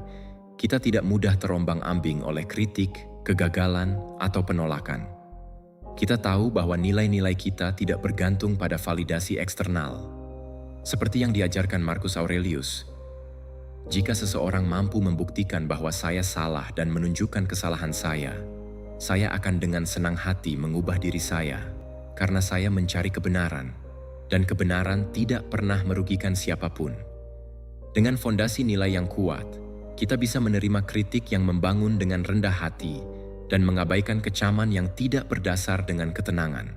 kita tidak mudah terombang-ambing oleh kritik, kegagalan, atau penolakan. Kita tahu bahwa nilai-nilai kita tidak bergantung pada validasi eksternal. Seperti yang diajarkan Marcus Aurelius, jika seseorang mampu membuktikan bahwa saya salah dan menunjukkan kesalahan saya akan dengan senang hati mengubah diri saya, karena saya mencari kebenaran, dan kebenaran tidak pernah merugikan siapapun. Dengan fondasi nilai yang kuat, kita bisa menerima kritik yang membangun dengan rendah hati dan mengabaikan kecaman yang tidak berdasar dengan ketenangan.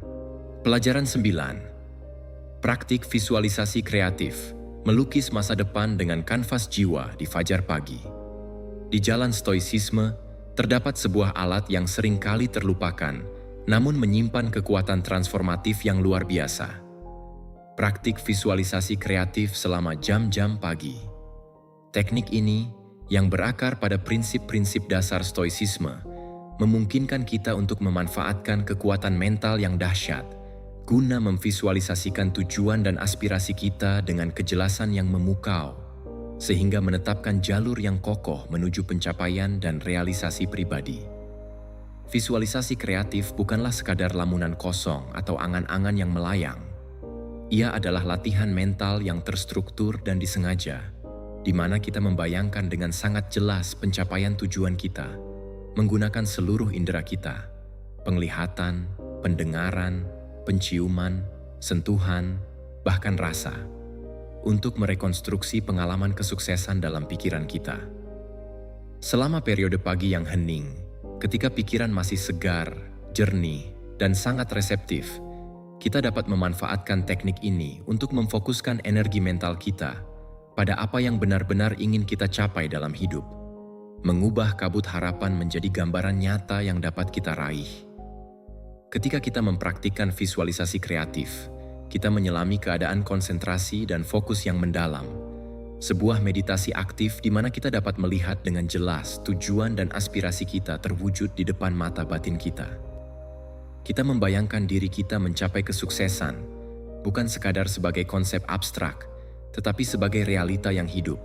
Pelajaran 9. Praktik visualisasi kreatif, melukis masa depan dengan kanvas jiwa di fajar pagi. Di jalan stoicisme, terdapat sebuah alat yang sering kali terlupakan, namun menyimpan kekuatan transformatif yang luar biasa. Praktik visualisasi kreatif selama jam-jam pagi. Teknik ini, yang berakar pada prinsip-prinsip dasar stoicisme, memungkinkan kita untuk memanfaatkan kekuatan mental yang dahsyat, guna memvisualisasikan tujuan dan aspirasi kita dengan kejelasan yang memukau, sehingga menetapkan jalur yang kokoh menuju pencapaian dan realisasi pribadi. Visualisasi kreatif bukanlah sekadar lamunan kosong atau angan-angan yang melayang. Ia adalah latihan mental yang terstruktur dan disengaja, di mana kita membayangkan dengan sangat jelas pencapaian tujuan kita, menggunakan seluruh indera kita, penglihatan, pendengaran, penciuman, sentuhan, bahkan rasa, untuk merekonstruksi pengalaman kesuksesan dalam pikiran kita. Selama periode pagi yang hening, ketika pikiran masih segar, jernih, dan sangat reseptif, Kita dapat memanfaatkan teknik ini untuk memfokuskan energi mental kita pada apa yang benar-benar ingin kita capai dalam hidup, mengubah kabut harapan menjadi gambaran nyata yang dapat kita raih. Ketika kita mempraktikkan visualisasi kreatif, kita menyelami keadaan konsentrasi dan fokus yang mendalam. Sebuah meditasi aktif di mana kita dapat melihat dengan jelas tujuan dan aspirasi kita terwujud di depan mata batin kita. Kita membayangkan diri kita mencapai kesuksesan, bukan sekadar sebagai konsep abstrak, tetapi sebagai realita yang hidup.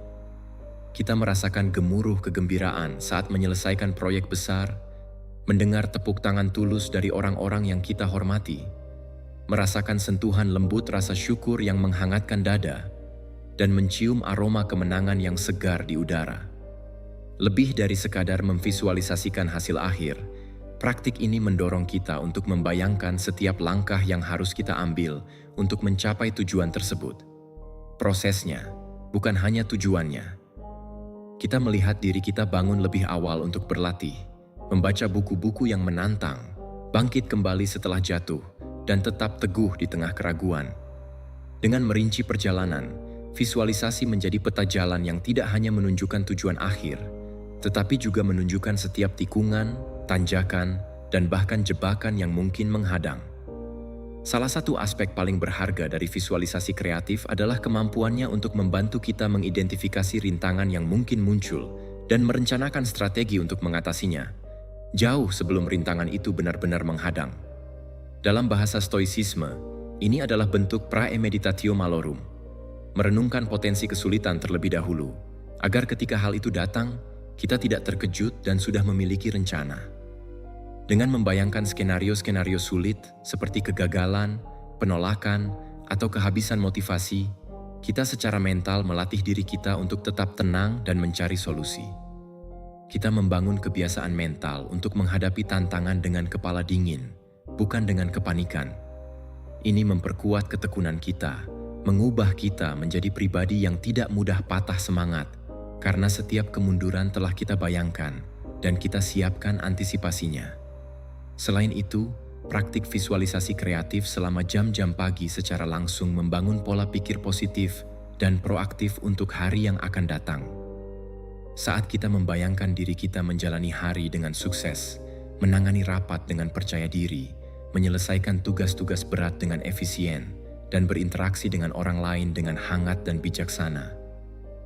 Kita merasakan gemuruh kegembiraan saat menyelesaikan proyek besar, mendengar tepuk tangan tulus dari orang-orang yang kita hormati, merasakan sentuhan lembut rasa syukur yang menghangatkan dada, dan mencium aroma kemenangan yang segar di udara. Lebih dari sekadar memvisualisasikan hasil akhir, praktik ini mendorong kita untuk membayangkan setiap langkah yang harus kita ambil untuk mencapai tujuan tersebut. Prosesnya, bukan hanya tujuannya. Kita melihat diri kita bangun lebih awal untuk berlatih, membaca buku-buku yang menantang, bangkit kembali setelah jatuh, dan tetap teguh di tengah keraguan. Dengan merinci perjalanan, visualisasi menjadi peta jalan yang tidak hanya menunjukkan tujuan akhir, tetapi juga menunjukkan setiap tikungan, tanjakan, dan bahkan jebakan yang mungkin menghadang. Salah satu aspek paling berharga dari visualisasi kreatif adalah kemampuannya untuk membantu kita mengidentifikasi rintangan yang mungkin muncul dan merencanakan strategi untuk mengatasinya, jauh sebelum rintangan itu benar-benar menghadang. Dalam bahasa Stoicisme, ini adalah bentuk praemeditatio malorum, merenungkan potensi kesulitan terlebih dahulu, agar ketika hal itu datang, kita tidak terkejut dan sudah memiliki rencana. Dengan membayangkan skenario-skenario sulit seperti kegagalan, penolakan, atau kehabisan motivasi, kita secara mental melatih diri kita untuk tetap tenang dan mencari solusi. Kita membangun kebiasaan mental untuk menghadapi tantangan dengan kepala dingin, bukan dengan kepanikan. Ini memperkuat ketekunan kita, mengubah kita menjadi pribadi yang tidak mudah patah semangat, karena setiap kemunduran telah kita bayangkan dan kita siapkan antisipasinya. Selain itu, praktik visualisasi kreatif selama jam-jam pagi secara langsung membangun pola pikir positif dan proaktif untuk hari yang akan datang. Saat kita membayangkan diri kita menjalani hari dengan sukses, menangani rapat dengan percaya diri, menyelesaikan tugas-tugas berat dengan efisien, dan berinteraksi dengan orang lain dengan hangat dan bijaksana,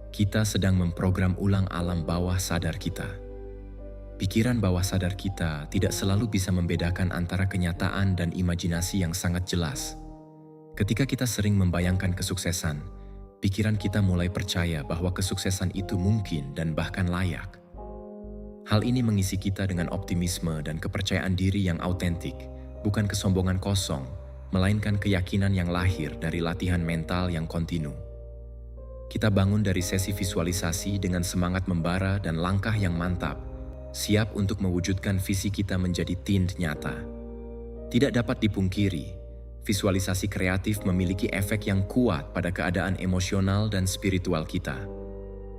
kita sedang memprogram ulang alam bawah sadar kita. Pikiran bawah sadar kita tidak selalu bisa membedakan antara kenyataan dan imajinasi yang sangat jelas. Ketika kita sering membayangkan kesuksesan, pikiran kita mulai percaya bahwa kesuksesan itu mungkin dan bahkan layak. Hal ini mengisi kita dengan optimisme dan kepercayaan diri yang autentik, bukan kesombongan kosong, melainkan keyakinan yang lahir dari latihan mental yang kontinu. Kita bangun dari sesi visualisasi dengan semangat membara dan langkah yang mantap, siap untuk mewujudkan visi kita menjadi tint nyata. Tidak dapat dipungkiri, visualisasi kreatif memiliki efek yang kuat pada keadaan emosional dan spiritual kita.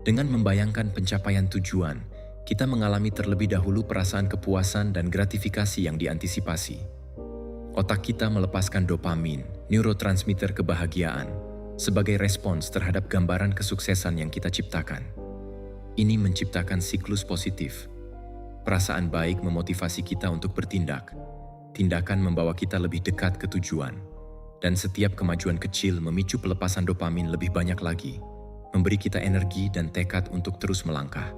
Dengan membayangkan pencapaian tujuan, kita mengalami terlebih dahulu perasaan kepuasan dan gratifikasi yang diantisipasi. Otak kita melepaskan dopamin, neurotransmitter kebahagiaan, sebagai respons terhadap gambaran kesuksesan yang kita ciptakan. Ini menciptakan siklus positif. Perasaan baik memotivasi kita untuk bertindak. Tindakan membawa kita lebih dekat ke tujuan. Dan setiap kemajuan kecil memicu pelepasan dopamin lebih banyak lagi, memberi kita energi dan tekad untuk terus melangkah.